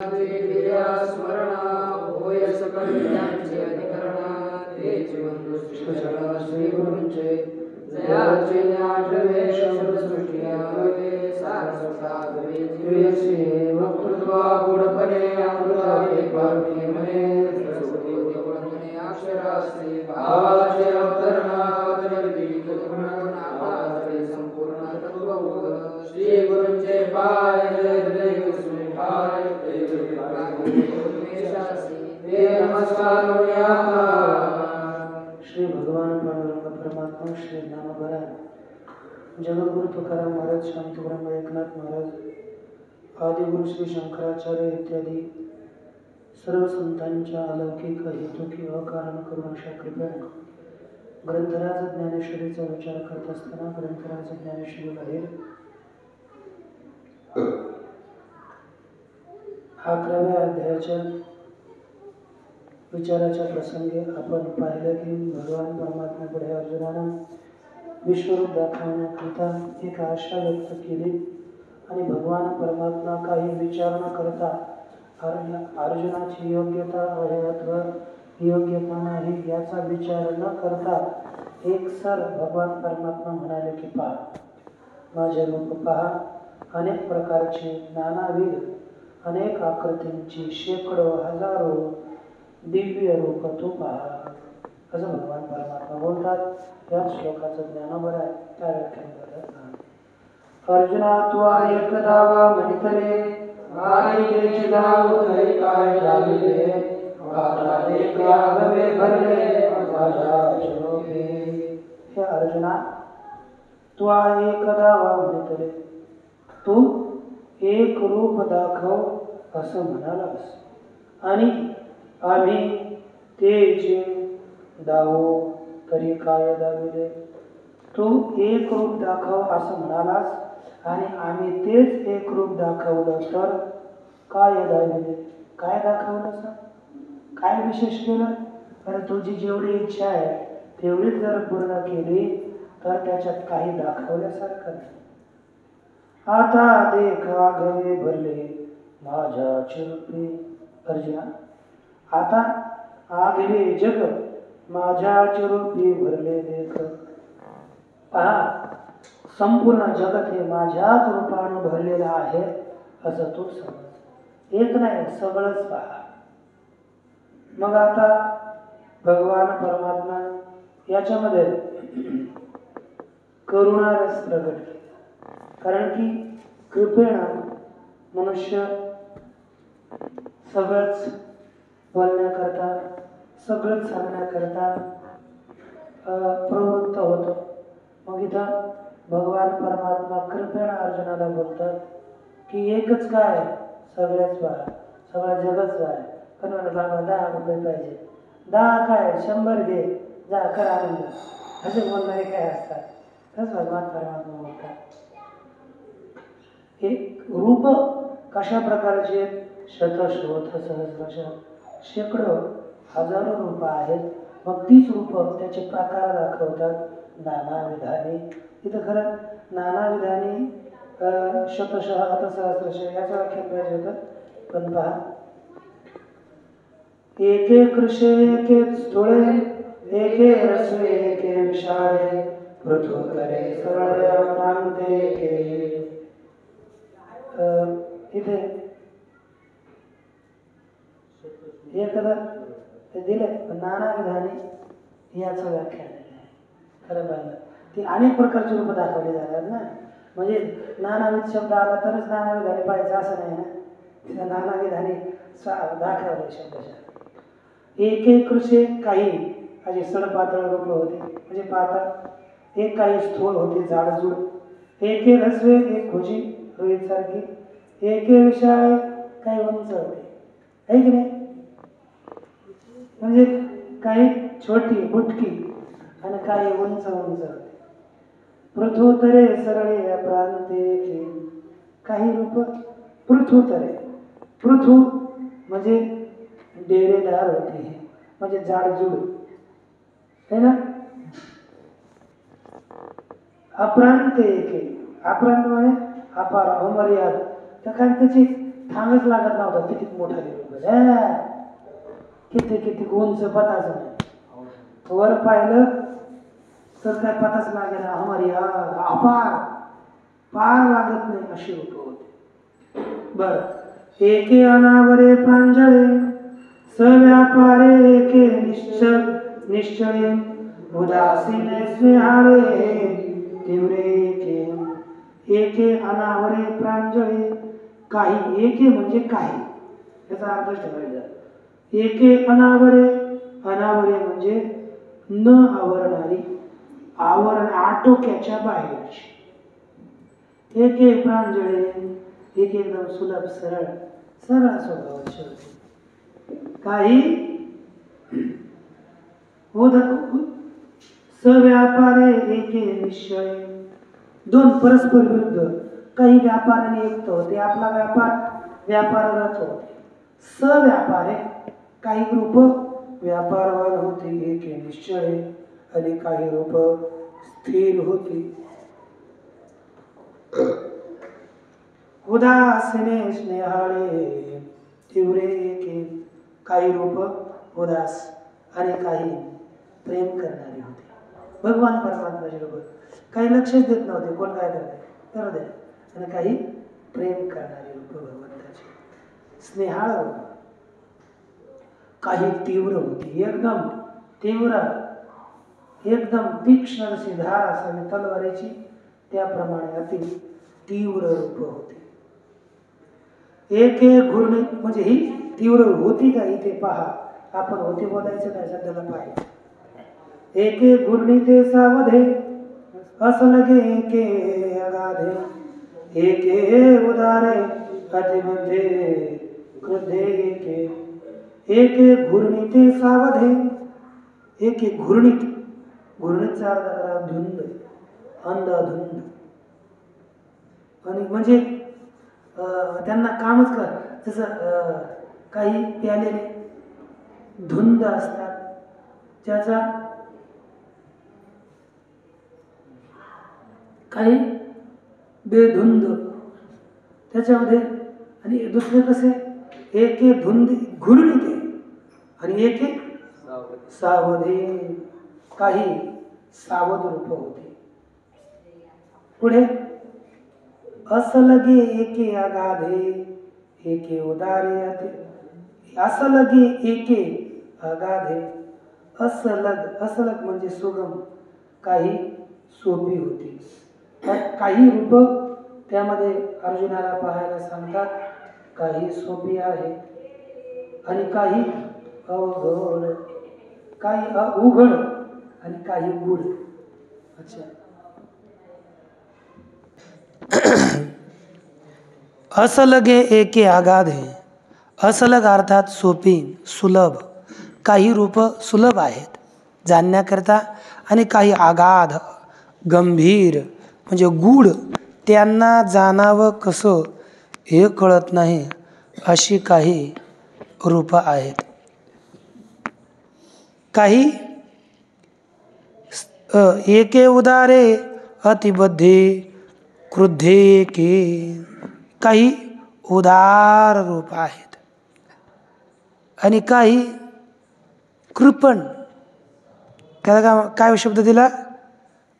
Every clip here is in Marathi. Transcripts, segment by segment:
स्मरणा होय सकल विद्यांचे अधिकरणा तेचे बंधू श्रीचरण श्री गुरूंचे जयाचे आठवे शब्द सृष्टी आवे सारस्वतावे जीवेशी वकृत्वा गुणपणे अमृतावे पारखे म्हणे सरस्वती देवळणे अक्षरास्ते भावाचे अवतरणा कदलिती गुणगुणाचे संपूर्ण तत्वबोध श्री गुरूंचे पाय जय जय गुरुपाय नमस्कार श्री भगवान पांडुरंग परमात्मा श्री ज्ञानोबा जगद्गुरु तुकाराम महाराज, शांत ब्रह्म एकनाथ महाराज, आदिगुरु श्री शंकराचार्य इत्यादी सर्व संतांच्या अलौकिक हेतुकी अकारण करून अशा कृपेने ग्रंथराज ज्ञानेश्वरीचा विचार करत असताना ग्रंथराज ज्ञानेश्वरीमध्ये 11व्या अध्यायाच्या विचाराच्या प्रसंगी आपण पाहिलं की भगवान परमात्म्यापुढे अर्जुनानं विश्वरूप दाखवण्याकरिता एक आशा व्यक्त केली आणि भगवान परमात्मा काही विचार न करता अर्जुनाची योग्यता अथवा योग्यता नाही याचा विचार न करता एक सर भगवान परमात्मा म्हणाले की पहा, माझे रूप पहा, अनेक प्रकारचे नानाविध अनेक आकृतींची शेकडो हजारो दिव्य रूप तू पहा, असं भगवान परमात्मा बोलतात। याच श्लोकाचं ज्ञान बरं आहे, त्या व्याख्यान अर्जुना त्वा एकदा वा म्हणितले मानिकेची धाव तरी काय लागले आता देखा हवे भरले माझ्या शोभे। हे अर्जुना, त्वा एकदा वा म्हणितले, तू एक रूप दाखव असं म्हणालास आणि आम्ही तेचे दावो तरी काय दाविले। तू एक रूप दाखव असं म्हणालास आणि आम्ही तेच एक रूप दाखवलं तर काय दाविले। काय दाखवलं सर, काय विशेष केलं? कारण तुझी जेवढी इच्छा आहे तेवढीच जर पूर्ण केली तर त्याच्यात काही दाखवल्यासारखं नाही। आता देख आगवे भरले माझ्या चिरूपे। अर्जुना, आता आगवे जग माझ्या चिरूपी भरले देख। पहा, संपूर्ण जगत हे माझ्याच रूपाने भरलेलं आहे असं तू समज। एक नाही, सगळंच पहा। मग आता भगवान परमात्मा याच्यामध्ये करुणा रस प्रगट केला, कारण की कृपेनं मनुष्य सगळंच बोलण्याकरता सगळंच सांगण्याकरता प्रवृत्त होतो। मग इथं भगवान परमात्मा कृपेनं अर्जुनाला बोलतात की एकच काय, सगळ्याच पहा, सगळं जगच आहे। पण बाबा 10 रुपये पाहिजे, 10 काय 100 घे, जा कर आनंद, असे बोलणारे काय असतात? तसं भगवान परमात्मा बोलतात। एक रूप कशा प्रकारचे, शतशोथ सहस्रश, शेकडो हजारो रूप आहेत। मग तीच रूप त्याचे प्रकार दाखवतात नाना विधाने। इथं खरं नाना विधाने शतशः सहस्रश याचं व्याख्यान पाहिजे होतं, पण पहा, एके कृषे एके स्थूळे एके रस्वे एके विशाळे पृथ्वीतले सरळे अमरांते एके। इथे एकदा ते दिले, पण नाना विधाने याचं व्याख्यान आहे। खरं पाहिलं ती अनेक प्रकारची रूप दाखवली जातात ना, म्हणजे नानाविध शब्द आला तरच नाना विधाने पाहिजे असं नाही ना, तिथं नाना विधाने दाखवले शब्दशः। एक एक कृषे, काही असे सडपातळ रूप होते म्हणजे पातळ, एक काही स्थूळ होते जाडजूड, एके रस्वे एक खोजी रोहितसारखी, एके विशाळ काही उंच होते, आहे की नाही? म्हणजे काही छोटी बुटकी आणि काही उंच उंच होते। पृथ्वीतरे सरळे प्रांते, काही रूप पृथ्वीतरे, पृथ्वी म्हणजे डेरेदार होते, म्हणजे जाडजूड है ना। अप्रांत एके, अप्रांत म्हणजे अपार अमर्याद, तर कारण त्याची थांबच लागत नव्हता, किती मोठा दिवस, किती किती उंच पताच नाही. वर पाहिलं तर काय पताच लागेल, हमारी अपार पार लागत नाही अशी रूप होते. बर, एके अनावरे प्रांजळे सव्यापारे एके निश्चळे उदासीने स्नेहाळे तीव्रे एके अनावरे प्रांजळे. काही एके म्हणजे काही, याचा अर्थ ठेवायचा. एके अनावरे, अनावरे म्हणजे न आवरणारी, आवरण आटोक्याच्या बाहेरची. एके प्रांजळे, एक एकदम सुलभ सरळ सरळ स्वभावाची होती. काही सव्यापारे एके निश्चय, दोन परस्पर विरुद्ध. काही व्यापाराने युक्त होते, आपला व्यापाररत होते. सव्यापारे, काही रूप व्यापारवान होती एके निश्चय, आणि काही रूप स्थिर होती. उदासीने स्नेहाळे तीव्रे एके, काही रूप उदास आणि काही प्रेम करणारे होते. भगवान परमात्माचे रूप. काही लक्षच देत नव्हते, कोण काय करते करू दे, आणि काही प्रेम करणारे रूप भगवंताचे. स्नेहाळ रूप, काही तीव्र होती, एकदम तीव्र, एकदम तीक्ष्ण जशी धार असावी तलवारीची, त्याप्रमाणे अति तीव्र रूप होते. एक एक घूर्णित, म्हणजे ही तीव्र होती का इथे पहा, आपण होती बोलायचं नाही, सध्याला पाहायचं. एक एक घूर्णिते सावधे असलगे एके अगाधे, एके उदारे अतिमध्ये क्रुद्धे एके. एक एक घूर्णिते सावधे, एक एक घूर्णित, घूर्णितचा अर्थ करा धुंद, अंधधुंद. आणि म्हणजे त्यांना कामच कर, जसं काही प्यालेले धुंद असतात, ज्याचा काही बेधुंद त्याच्यामध्ये. आणि दुसरे कसे, एके धुंद घुरळीते आणि एके सावधे, काही सावध रूप होते. पुढे असलगे एके अगाधे एके उदारे, असलगे एके अगाधे. असलग, असलग म्हणजे सुगम, काही सोपी होती. काही रूप त्यामध्ये अर्जुनाला पाहायला सांगतात, काही सोपी आहे आणि काही अवघड, काही अवघड आणि काही गुढ. अच्छा, असलगे एके अगाधे, असलग अर्थात सोपी सुलभ. काही रूप सुलभ आहेत जाणण्याकरता, आणि काही अगाध गंभीर म्हणजे गूढ, त्यांना जाणावं कसं हे कळत नाही अशी काही रूप आहेत. काही एके उदारे अतिबद्धे क्रुद्धे एके, काही उदार रूप आहेत आणि काही कृपण. त्याला काय शब्द दिला,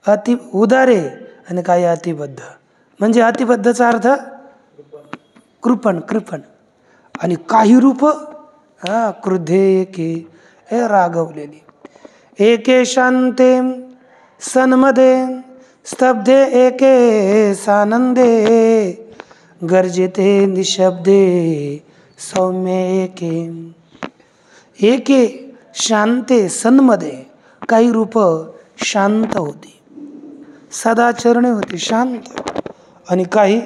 अति उदारे, आणि काही अतिबद्ध. म्हणजे अतिबद्धचा अर्थ कृपण, कृपण. आणि काही रूप क्रुद्धे एके, हे रागवलेली. एके शांते सन्मदे स्तब्धे एके सानंदे, गर्जिते निशब्दे सौम्य एके. एके शांते सन्मदे, काही रूप शांत होती, सदाचरणे होती, शांत. आणि काही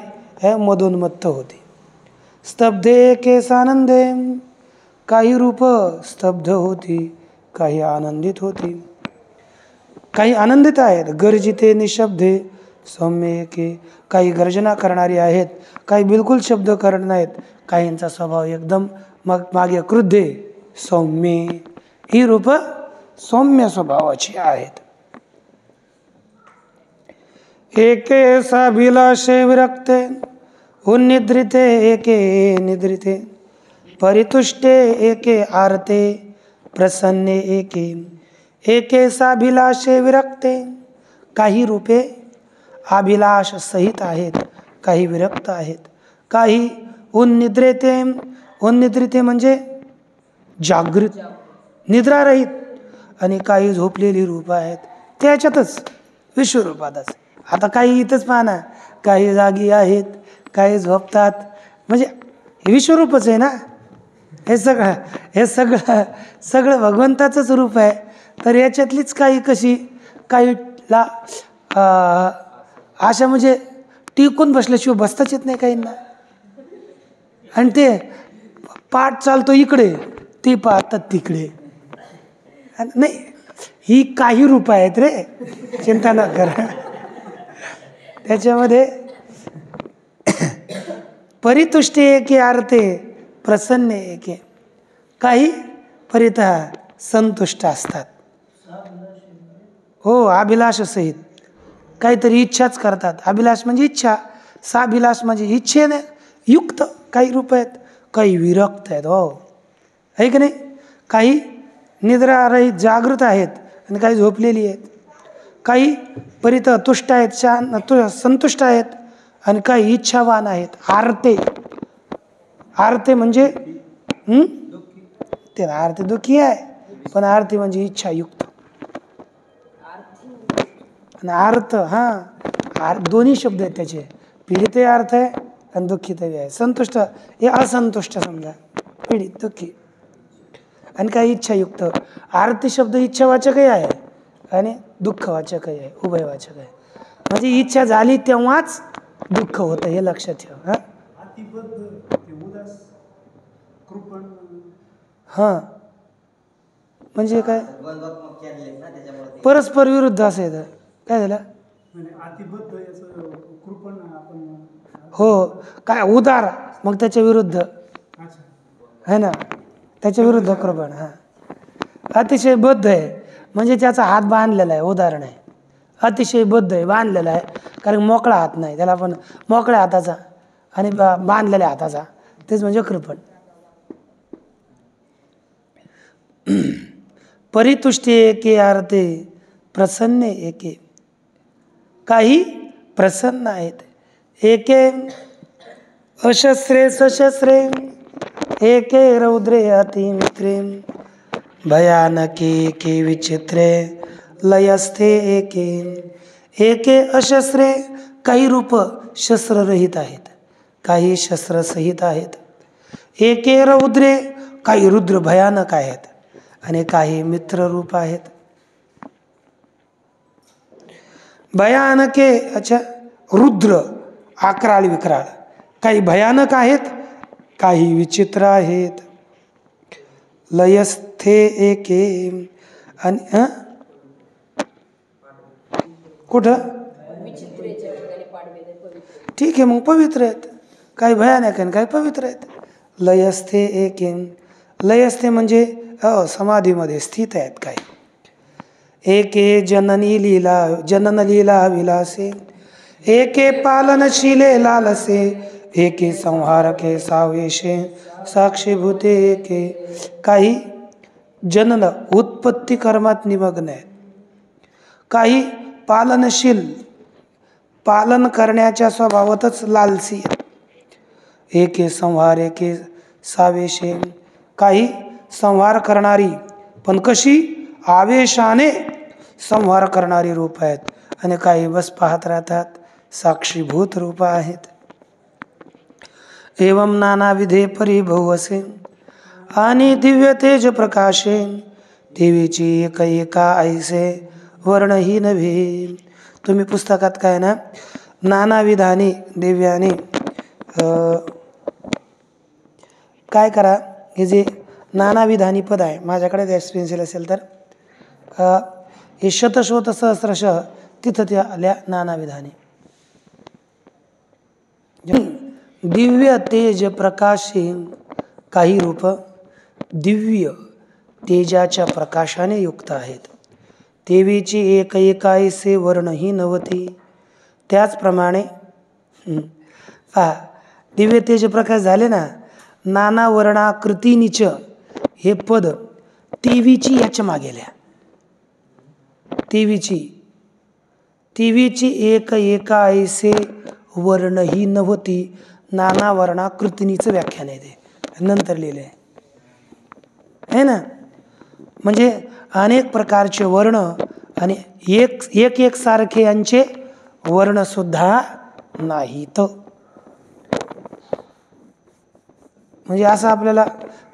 मदोन्मत्त होती. स्तब्धे एके सानंदे, काही रूप स्तब्ध होती, काही आनंदित होती. काही आनंदित आहेत. गर्जिते निशब्दे सौम्य एके, काही गर्जना करणारी आहेत, काही बिलकुल शब्द करत नाहीत. काहींचा स्वभाव एकदम मागे क्रुद्धे सौम्य. ही रूप सौम्य स्वभावाची आहेत. एके साभिलाषे विरक्ते उन्निद्रिते एके निद्रिते, परितुष्टे एके आरते, प्रसन्ने एके, एके साभिलाषे विरक्ते. काही रूपे अभिलाष सहित आहेत, काही विरक्त आहेत. काही उन्निद्रिते, उन्निद्रिते म्हणजे जागृत निद्रारहित, आणि काही झोपलेली रूप आहेत. त्याच्यातच विश्वरूपातच. आता काही इथंच पाहना, काही जागी आहेत, काही झोपतात, म्हणजे विश्वरूपच आहे ना हे सगळं. हे सगळं सगळं भगवंताचंच रूप आहे. तर याच्यातलीच काही कशी काहीला अशा म्हणजे टिकून बसल्याशिवाय बसताच येत नाही काहींना. आणि ते पाठ चालतो इकडे, ते पाहतात तिकडे. नाही, ही काही रूप आहेत रे, चिंता न करा. त्याच्यामध्ये परितुष्टी एके आरते, प्रसन्न एके. काही परितः संतुष्ट असतात. हो, अभिलाष सहित काहीतरी इच्छाच करतात. अभिलाष म्हणजे इच्छा, साभिलाष म्हणजे इच्छेने युक्त काही रूप आहेत. काही विरक्त आहेत. हो, आहे की नाही. काही निद्रारहित जागृत आहेत आणि काही झोपलेली आहेत. काही परितः तुष्ट आहेत, संतुष्ट आहेत, आणि काही इच्छावान आहेत. आरते, आरते म्हणजे ते आरती दुःखी आहे, पण आरती म्हणजे इच्छायुक्त. आणि अर्थ, दोन्ही शब्द आहेत त्याचे. पीडित अर्थ आहे आणि दुःखित आहे. संतुष्ट हे असंतुष्ट समजा, पीडित दुःखी. आणि काही इच्छायुक्त. आरती शब्द इच्छावाचकही आहे आणि दुःखवाचकही आहे, उभयवाचक आहे. म्हणजे इच्छा झाली तेव्हाच दुःख होतं, हे लक्षात ठेव. म्हणजे काय परस्पर विरुद्ध असं येतं. काय झालं? हो, काय उदार, मग त्याच्या विरुद्ध है ना, त्याच्या विरुद्ध कृपण. अतिशय बद्ध आहे म्हणजे त्याचा हात बांधलेला आहे, उदाहरण आहे. अतिशय बद्ध आहे, बांधलेला आहे, कारण मोकळा हात नाही त्याला, पण मोकळ्या हाताचा आणि बांधलेल्या हाताचा, तेच म्हणजे कृपण. परितुष्टी एके आरते, प्रसन्न एके. काही प्रसन्न आहेत. एके अशस्त्रे सशस्त्रे, एके रौद्रे अतिमित्रे, भयानके एके विचित्रे, लयस्थे एके. एके अशस्त्रे, काही रूप शस्त्ररहित आहेत, काही शस्त्रसहित आहेत. एके रौद्रे, काही रुद्र भयानक आहेत, आणि काही मित्र रूप आहेत. भयानके, अच्छा, रुद्र अकराळ विक्राळ, काही भयानक आहेत, काही विचित्र आहेत. लयस्थे एके, आणि कुठं ठीक आहे, मग पवित्र आहेत. काही भयानक आहे, काही पवित्र आहेत. लयस्थे एके, लयस्थे म्हणजे समाधीमध्ये स्थित आहेत काही. एके जननी लीला, जनन लीला विलासे, एके पालनशीले लालसे, एके संहारके सावेशे, साक्षीभूते एके. काही जनन उत्पत्ती कर्मात निमग्न आहेत, काही पालनशील पालन करण्याच्या स्वभावातच लालसी आहेत. एके संहार एके सावेशे, काही संहार करणारी पण कशी आवेशाने संहार करणारी रूप आहेत, आणि काही बस पाहत राहतात, साक्षीभूत रूप आहेत. एवं नानाविधे परिभवसे, आणि दिव्य तेज प्रकाशे, देवीची एक एका ऐसे वर्णही नव्हे. तुम्ही पुस्तकात काय ना, नानाविधाने दिव्याने काय करा, हे जे नानाविधानी पद आहे, माझ्याकडे गॅस पेन्सिल असेल तर हे शतशोत सहस्रशः तिथं त्या आल्या नानाविधाने. दिव्य तेज प्रकाशे, काही रूप दिव्य तेजाच्या प्रकाशाने युक्त आहेत. देवीची एक एकाऐसे वर्णही नव्हती. त्याचप्रमाणे दिव्य तेज प्रकाश झाले ना. नाना वर्णाकृतीनिच हे पद तेवीची याच्या मागेल्या. तेवीची एक एका ऐसे वर्ण ही नव्हती. नाना वर्णाकृतीनीचं व्याख्यान आहे ते नंतर लिहिले आहे ना. म्हणजे अनेक प्रकारचे वर्ण आणि एक सारखे यांचे वर्ण सुद्धा नाहीत. म्हणजे असं आपल्याला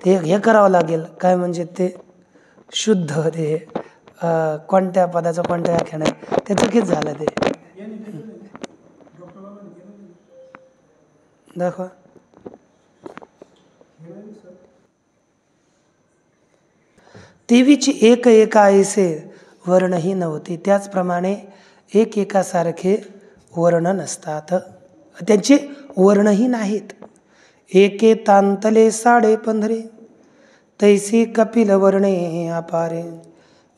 ते हे करावं लागेल. काय म्हणजे ते शुद्ध ते कोणत्या पदाचं कोणत्या व्याख्यान आहे ते चुकीच झालं. ते दाखवा. तेवीची एक एका ऐसे वर्णही नव्हते. त्याचप्रमाणे एक एकासारखे वर्ण नसतात. त्यांचे वर्णही नाहीत. एके तांतले 15.5 तैसी कपिल वर्णे अपारे.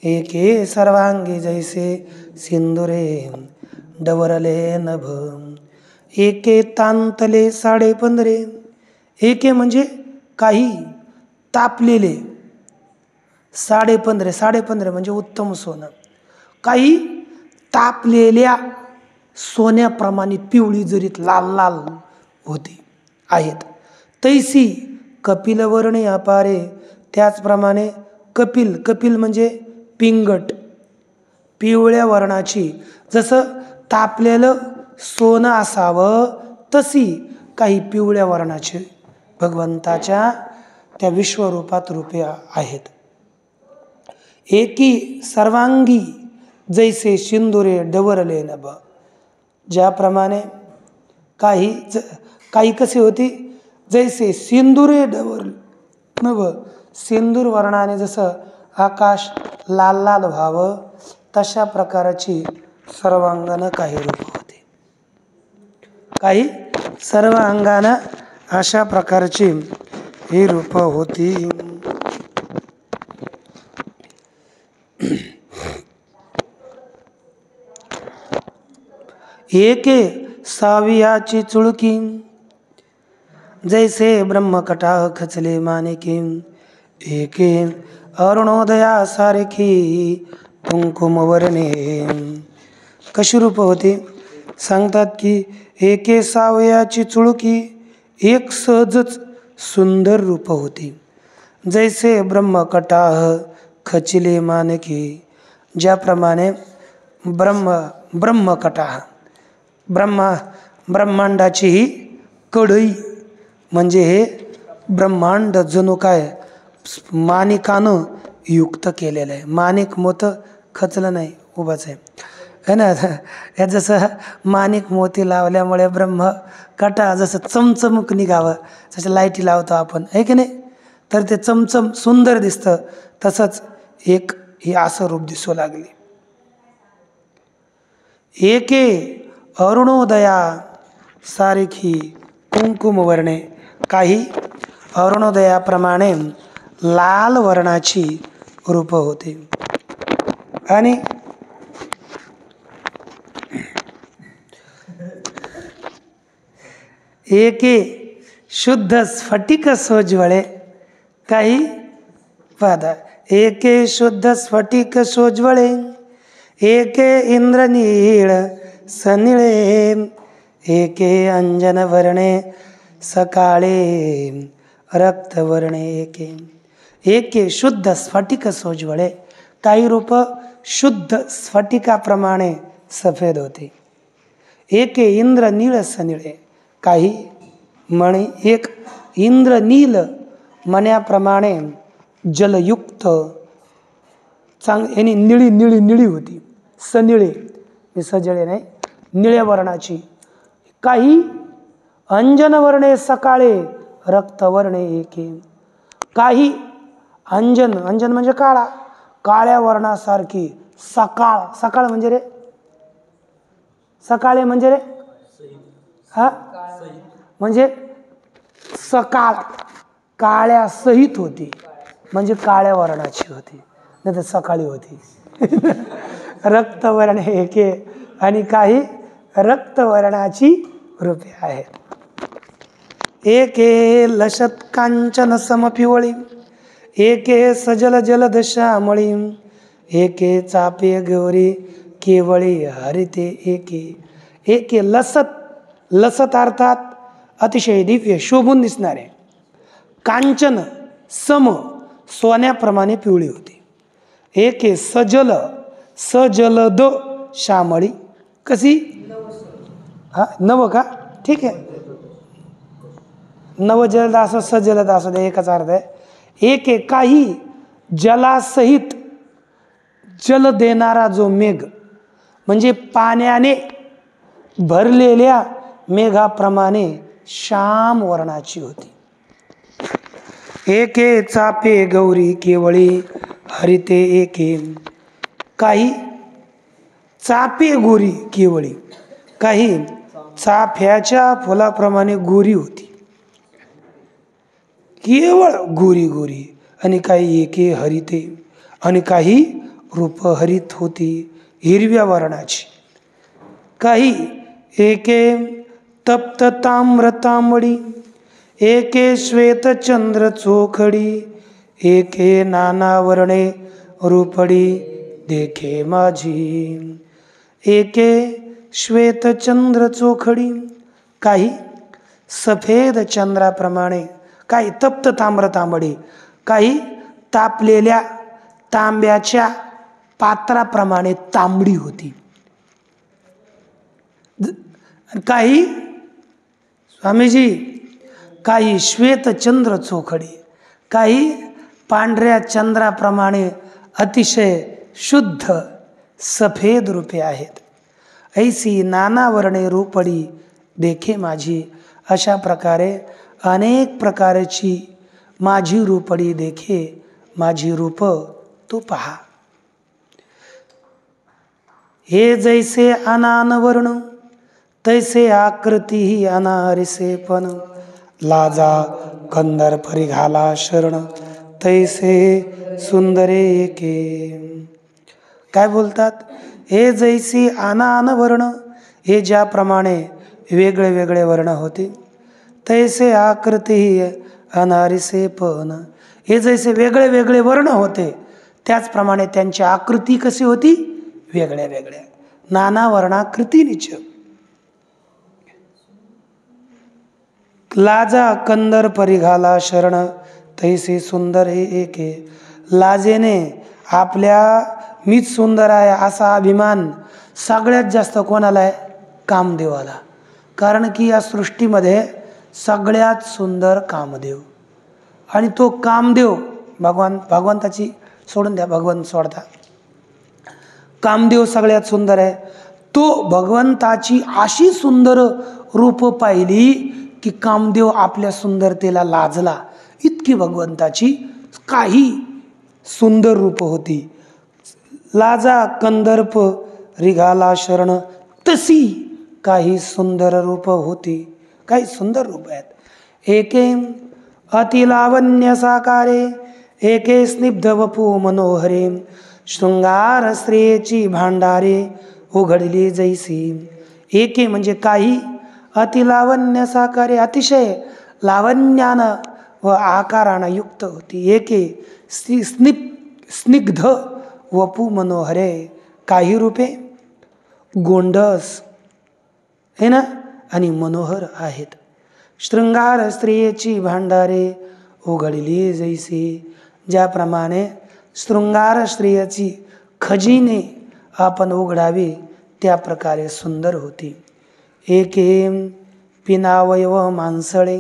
एके सर्वांगी जैसे सिंदुरे डवरले नभ. एके तांतले 15.5. एके म्हणजे काही तापलेले. 15.5 म्हणजे उत्तम सोनं. काही तापलेल्या सोन्याप्रमाणे पिवळी जरीत लाल लाल होती आहेत. तैसी कपिल वर्णे अपारे. त्याचप्रमाणे कपिल म्हणजे पिंगट पिवळ्या वर्णाची. जसं तापलेलं सोनं असावं तशी काही पिवळ्या वर्णाचे भगवंताच्या त्या विश्वरूपात रूपे आहेत. एकी सर्वांगी जैसे सिंदुरे डवरले नभ. ज्याप्रमाणे काही कसे होती. जैसे सिंदुरे डवरले नभ. सिंदूर वर्णाने जसं आकाश लाल लाल व्हावं तशा प्रकारची सर्वांगानं काही रूप होते. काही सर्व अंगानं अशा प्रकारची ही रूप होती. एके सावियाची चुळकी जैसे ब्रह्मकटाह खचले मानिके. एके अरुणोदया सारखी कुंकुम वर्णे. कशी रूप होती सांगतात की एके सावयाची चुळकी एक सहजच सुंदर रूप होती. जैसे ब्रह्मकटाह खचिले मानकी. ज्याप्रमाणे ब्रह्मकटाह ब्रह्मांडाची ही कढई म्हणजे हे ब्रह्मांड जणू काय माणिकानं युक्त केलेलं आहे. माणिक मोतं खचलं नाही उभाच आहे है ना. या जसं माणिक मोती लावल्यामुळे ब्रह्मकटा जसं चमचमक निघावं जसं लाईटी लावतो आपण आहे की नाही. तर ते चमचम सुंदर दिसतं. तसंच एक हे असं रूप दिसू लागले. एके अरुणोदया सारखी कुंकुम वर्णे. काही अरुणोदयाप्रमाणे लाल वर्णाची रूप होते. आणि एके शुद्ध स्फटिक सोज्वळे. काही पादा. एके शुद्ध स्फटिक सोज्वळे. एके इंद्रनीळ सनिळे. एके अंजन वर्णे सकाळे रक्तवर्णे. एके शुद्ध स्फटिक सोज्वळे. काही रूप शुद्ध स्फटिकाप्रमाणे सफेद होते. एके इंद्र नीळ सनिळे. काही मणी एक इंद्रनील मण्याप्रमाणे जलयुक्त यांनी निळी निळी निळी होती. सनिळे सजळे नाही निळ्या वर्णाची. काही अंजन वर्णे सकाळे रक्तवर्णे. एके काही अंजन म्हणजे काळा काळ्या वर्णासारखी सकाळ म्हणजे रे सकाळे म्हणजे रे हा म्हणजे सकाळ काळ्या सहित होती म्हणजे काळ्या वर्णाची होती नाही तर सकाळी होती. रक्तवर्ण एके आणि काही रक्तवर्णाची रूपे आहेत. एके लशत कांचन समपिवळी, एके सजल जलद श्यामळी, एके चापे गौरी केवळी हरिते एके. एके लसत, लसत अर्थात अतिशय दिव्य शोभून दिसणारे, कांचन सम सोन्याप्रमाणे पिवळी होती. एके सजल, सजलद श्यामळी, कशी हा नव का, ठीक आहे, नवजलद असो सजलद असो दे, एकच अर्थ आहे. एके काही जलासहित, जल देणारा जो मेघ म्हणजे पाण्याने भरलेल्या मेघाप्रमाणे श्याम वर्णाची होती. एके चापे गौरी केवळी हरिते एके, काही चापे गोरी केवळी, काही चाफ्याच्या फुलाप्रमाणे गोरी होती, केवळ गोरी गोरी. आणि काही एके हरिते, आणि काही रूप हरित होती हिरव्या वर्णाची. काही एके तप्त ताम्र तांबडी, एके श्वेत चंद्र चोखडी, एके नाना वर्णे रूपडी देखे माझी. एके श्वेत चंद्र चोखडी, काही सफेद चंद्राप्रमाणे, काही तप्त ताम्र तांबडी, काही तापलेल्या तांब्याच्या पात्राप्रमाणे तांबडी होती. काही स्वामीजी, काही श्वेत चंद्र चोखडी, काही पांढऱ्या चंद्राप्रमाणे अतिशय शुद्ध सफेद रूपे आहेत. ऐसी नाना वर्णे रूपडी देखे माझी. अशा प्रकारे अनेक प्रकारची माझी रूपडी देखे, माझी रूप तू पहा. हे जैसे अनान वर्ण, तैसे आकृती ही अनारिसे पण, लाजा कंदर परिघाला शरण, तैसे सुंदरे एके. काय बोलतात? हे जैसी अनान वर्ण, हे ज्याप्रमाणे वेगळे वेगळे वर्ण होते, तैसे आकृती ही अनारिसे पण, हे जैसे वेगळे वेगळे वर्ण होते त्याचप्रमाणे त्यांची आकृती कशी होती? वेगळ्या वेगळ्या, नाना वर्णाकृतीनिच. लाजा कंदर परिघाला शरण, तैसे सुंदर हे एके. लाजेने आपल्या मीच सुंदर आहे असा अभिमान सगळ्यात जास्त कोणाला आहे? कामदेवाला. कारण की या सृष्टीमध्ये सगळ्यात सुंदर कामदेव, आणि तो कामदेव भगवंताची सोडून द्या, भगवंत सोडता, कामदेव सगळ्यात सुंदर आहे. तो भगवंताची अशी सुंदर रूप पाहिली की कामदेव आपल्या सुंदरतेला लाजला. इतकी भगवंताची काही सुंदर रूप होती. लाजा कंदर्प रिघाला शरण, तशी काही सुंदर रूप होती. काही सुंदर रूप आहेत. एके अतिलावण्य साकारे, एके स्निग्ध वपू मनोहरे, शृंगार स्त्रियेची भांडारे उघडली जैसी. एके म्हणजे काही, अतिलावण्य साकारे अतिशय लावण्यानं व आकारानं युक्त होती. एके स्निग्ध वपू मनोहरे, काही रूपे गोंडस हे ना आणि मनोहर आहेत. शृंगार स्त्रियेची भांडारे उघडली जैसी, ज्याप्रमाणे शृंगार स्त्रियेची खजिने आपण उघडावी त्या प्रकारे सुंदर होती. एके पिनावयव मांसळे,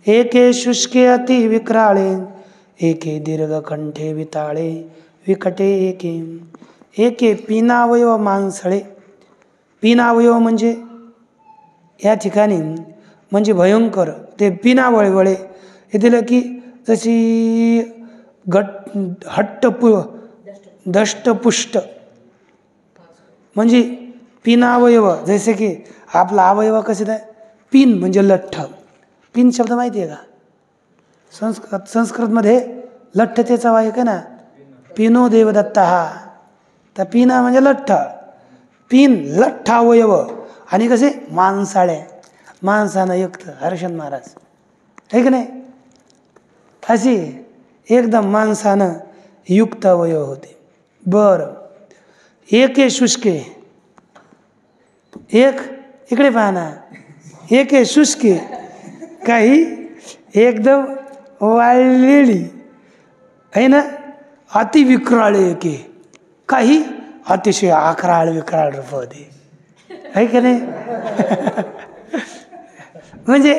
एके शुष्के अति विक्राळे, एके दीर्घ कंठे विताळे विकटे एके. एके पिनावयव मांसळे. पिनावयव म्हणजे या ठिकाणी म्हणजे भयंकर, ते पिनावळवळे हे दिलं की जशी दष्टपुष्ट म्हणजे पिनावयव. जसे की आपला अवयव कसे आहे? पिन म्हणजे लठ्ठ. पिन शब्द माहिती आहे का? संस्कृतमध्ये लठ्ठतेचा वायक आहे ना, पिनो देवदत्ता. हा तर पिना म्हणजे लठ्ठ, पिन लठ्ठ अवयव. आणि कसे? मांसाळे, माणसानं युक्त. हर्षद महाराज आहे की नाही? अशी एकदम माणसानं युक्त अवयव होते. बरं, एक आहे शुष्के, एक इकडे पहा ना, एक आहे शुष्के, काही एकदम वाळलेली आहे ना, अतिविक्राळ एक आहे, काही अतिशय आकराळ विक्राळ रूप होते, आहे की नाही? म्हणजे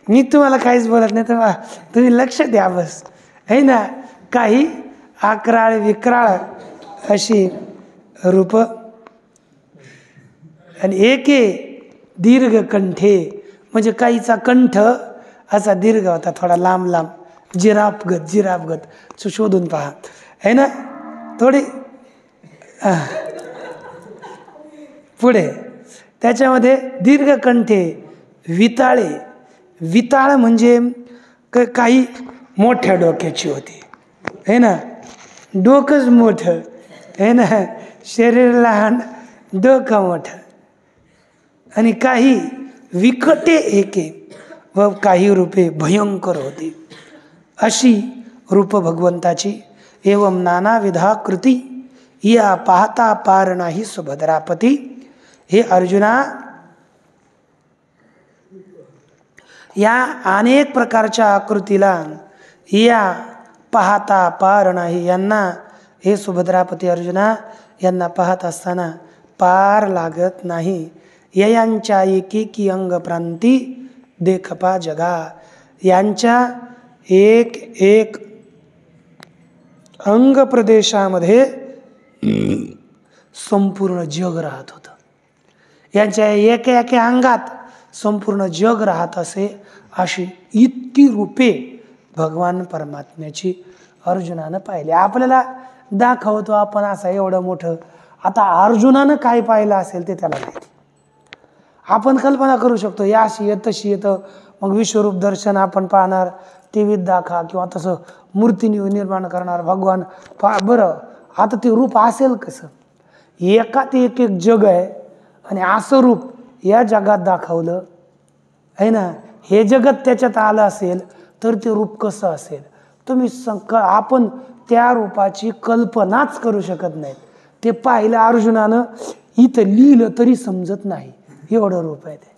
मी तुम्हाला काहीच बोलत नाही, तर तुम्ही लक्ष द्या बस, आहे ना. काही आकराळ विक्राळ अशी रूप, आणि एके दीर्घ कंठे, म्हणजे काहीचा कंठ असा दीर्घ होता, थोडा लांब लांब, जिराफगत शोधून पहा, आहे ना. थोडी पुढे त्याच्यामध्ये दीर्घ कंठे, विताळे, विताळ म्हणजे काही मोठ्या डोक्याची होती, आहे ना. डोकंच मोठं, आहे ना, शरीर लहान, डोकं मोठं. आणि काही विकटे एके व काही रूपे भयंकर होती. अशी रूप भगवंताची. एवं नानाविधा कृती या पाहता पार नाही सुभद्रापती. हे अर्जुना, या अनेक प्रकारच्या आकृतीला या पाहता पार नाही, यांना हे सुभद्रापती अर्जुना, यांना पाहत असताना पार लागत नाही. यांच्या एकेकी अंग प्रांती देखपा जगा. यांच्या एक एक अंग प्रदेशामध्ये संपूर्ण जग राहत होतं. यांच्या एका एका अंगात संपूर्ण जग राहत असे. अशी इतकी रूपे भगवान परमात्म्याची अर्जुनानं पाहिले. आपल्याला दाखवतो आपण असं एवढं मोठं, आता अर्जुनानं काय पाहिलं असेल ते त्याला माहिती. आपण कल्पना करू शकतो, या अशी येत तशी येतं, मग विश्वरूप दर्शन आपण पाहणार, टीव्हीत दाखवा किंवा तसं मूर्ती निर्माण करणार भगवान बरं, आता ते रूप असेल कसं? एकात एक एक जग आहे, आणि असं रूप या जगात दाखवलं आहे ना. हे जगत त्याच्यात आलं असेल तर ते रूप कसं असेल? तुम्ही आपण त्या रूपाची कल्पनाच करू शकत नाहीत. ते पाहिलं अर्जुनानं, इथं लिहिलं तरी समजत नाही, एवढं रूप आहे ते.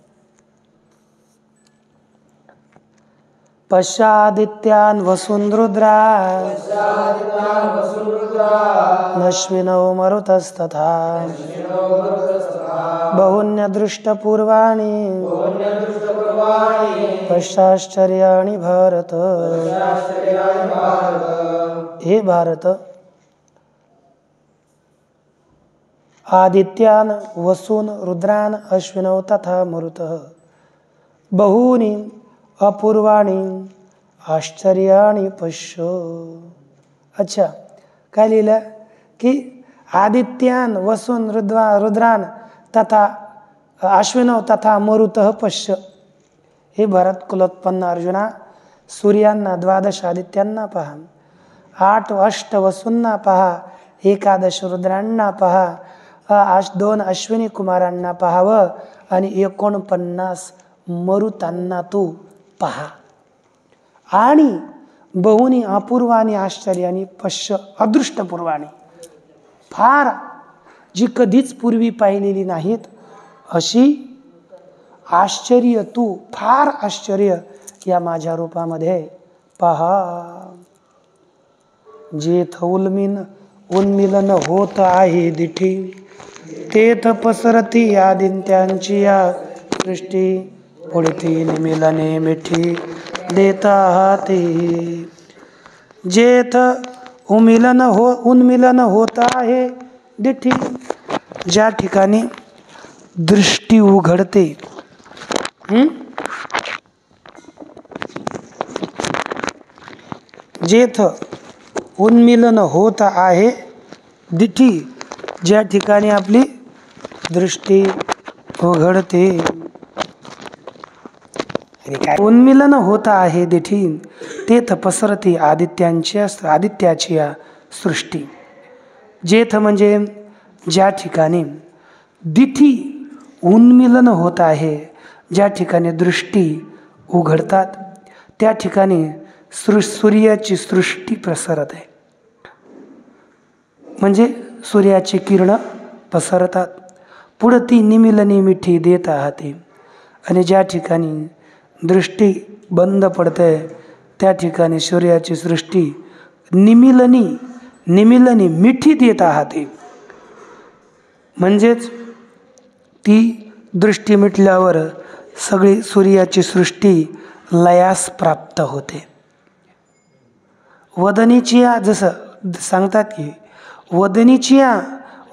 पश्चादित्यान वसून रुद्रा नश्विनौ मरुतस्तथा बहुन्यदृष्टपूर्वाणि पश्चाश्चर्याणि भारत. हे भारत, आदित्यान वसून रुद्रान अश्विनौ तथा मरुतः बहूनि अपूर्वाणी आश्चर्याणी पश्य. अच्छा, काय लिहिलं की आदित्यान वसून रुद्रान तथा अश्विनौ तथा मरुतः पश्य. हे भरत कुलोत्पन्न अर्जुना, सूर्यांना 12 आदित्यांना पहा, 8 अष्ट वसूंना पहा, 11 रुद्रांना पहा, 2 अश्विनी कुमारांना पाहावं, आणि 49 मरुतांना तू पहा. आणि बहुनी अपूर्वानी आश्चर्यानी पश्य, अदृष्टपूर्वानी, फार जी कधीच पूर्वी पाहिलेली नाहीत अशी आश्चर्य तू, फार आश्चर्य या माझ्या रूपामध्ये पहा. जेथ उन्मिलन होत आहे दिठी, तेथ पसरती आदित्यांची या सृष्टी. पुढती निमिलने मिठी देता हाती. जेथ उन्मिलन होत आहे दिठी, ज्या ठिकाणी दृष्टी उघडते, जेथ उन्मिलन होत आहे दिठी, ज्या ठिकाणी आपली दृष्टी उघडते. उन्मिलन होत आहे दिठी, तेथ पसरती आदित्याची या सृष्टी. जेथ म्हणजे ज्या ठिकाणी, दिठी उन्मिलन होत आहे, ज्या ठिकाणी दृष्टी उघडतात, त्या ठिकाणी सूर्याची सृष्टी प्रसरत आहे. म्हणजे सूर्याची किरण पसरतात. पुढं ती निमिलनी मिठी देत आहाते. आणि ज्या ठिकाणी दृष्टी बंद पडते त्या ठिकाणी सूर्याची सृष्टी निमिलनी मिठी देत आहाते. म्हणजेच ती दृष्टी मिटल्यावर सगळी सूर्याची सृष्टी लयास प्राप्त होते. वदनीचिया जसं सांगतात की वदनीचिया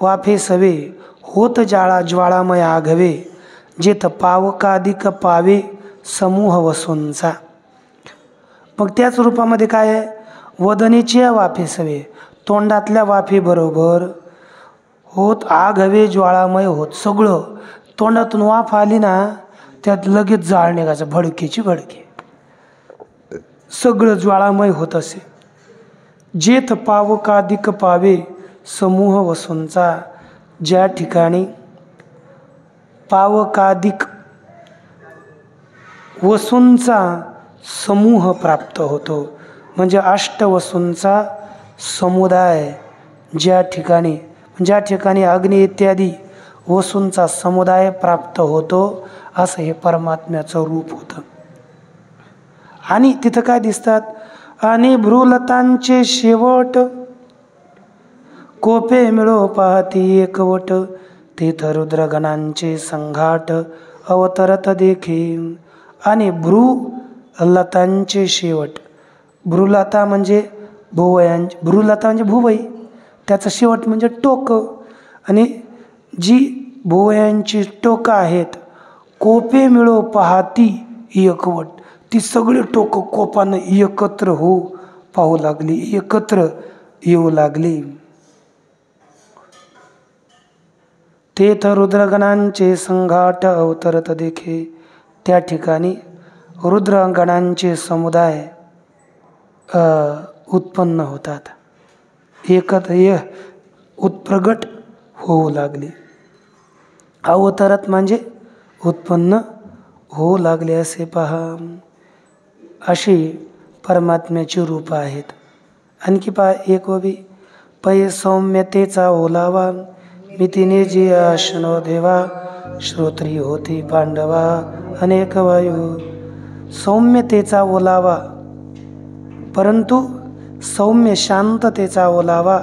वाफे सवे होत जाळा ज्वाळामय आघवे जेथ पावकादिक पावे समूह वसूंचा. मग त्याच रूपामध्ये काय आहे? वदनीचिया वाफे सवे, तोंडातल्या वाफेबरोबर होत आग हवे ज्वाळामय होत. सगळं तोंडातून वाफ आली ना त्यात लगेच जाळ निघायचं, भडकीची भडकी, सगळं ज्वाळामय होत असे. जेथ पावकादिक पावे समूह वसूंचा, ज्या ठिकाणी पावकादिक वसूंचा समूह प्राप्त होतो. म्हणजे अष्टवसूंचा समुदाय ज्या ठिकाणी अग्नी इत्यादी वसूंचा समुदाय प्राप्त होतो असं हे परमात्म्याचं रूप होतं. आणि तिथं काय दिसतात? आणि भ्रूलतांचे शेवट कोपे मिळो पाहती एकवट तेथ रुद्रगणांचे संघाट अवतरत देखे. आणि भ्रूलतांचे शेवट, भ्रूलता म्हणजे भ्रूलता म्हणजे भुवई, त्याचं शेवट म्हणजे टोक. आणि जी भुवयांची टोकं आहेत कोपे मिळो पाहती एकवट, ती सगळी टोकं कोपानं एकत्र पाहू लागली, एकत्र येऊ लागली. तेथ रुद्रगणांचे संघाट अवतरत देखे, त्या ठिकाणी रुद्रगणांचे समुदाय उत्पन्न होतात, एकत्र उत्प्रगट होऊ लागले. अवतरत म्हणजे उत्पन्न होऊ लागले असे पहा. अशी परमात्म्याची रूप आहेत. आणखी पहा एक ओवी, पै सौम्यतेचा ओलावा मितीने जी आशनो देवा श्रोत्री होती पांडवा अनेक वायू. सौम्यतेचा ओलावा, परंतु सौम्य शांततेचा ओलावा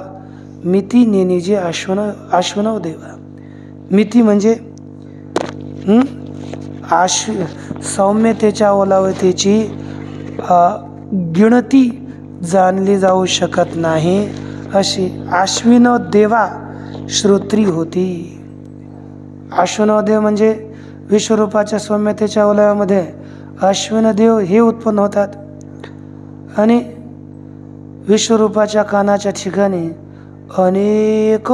मिती नेने जे आश्वनव देवा. मिती म्हणजे सौम्यतेच्या ओलावतेची गिणती जाणली जाऊ शकत नाही अशी आश्विनव देवा श्रोत्री होती. आश्विनव देव म्हणजे विश्वरूपाच्या सौम्यतेच्या ओलाव्यामध्ये अश्विनदेव हे उत्पन्न होतात. आणि विश्वरूपाच्या कानाच्या ठिकाणी अनेक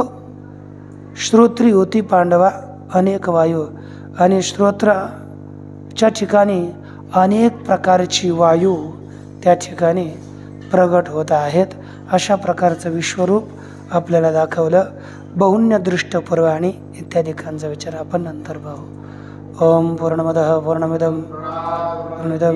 श्रोत्री होती पांडवा अनेक वायू. आणि श्रोत्राच्या ठिकाणी अनेक प्रकारची वायू त्या ठिकाणी प्रगट होत आहेत. अशा प्रकारचं विश्वरूप आपल्याला दाखवलं. बहुन्य दृष्ट पुरवाणी इत्यादिकांचा विचार आपण नंतर पाहू. ओम पूर्णमदः पूर्णमिदं पूर्णमिदं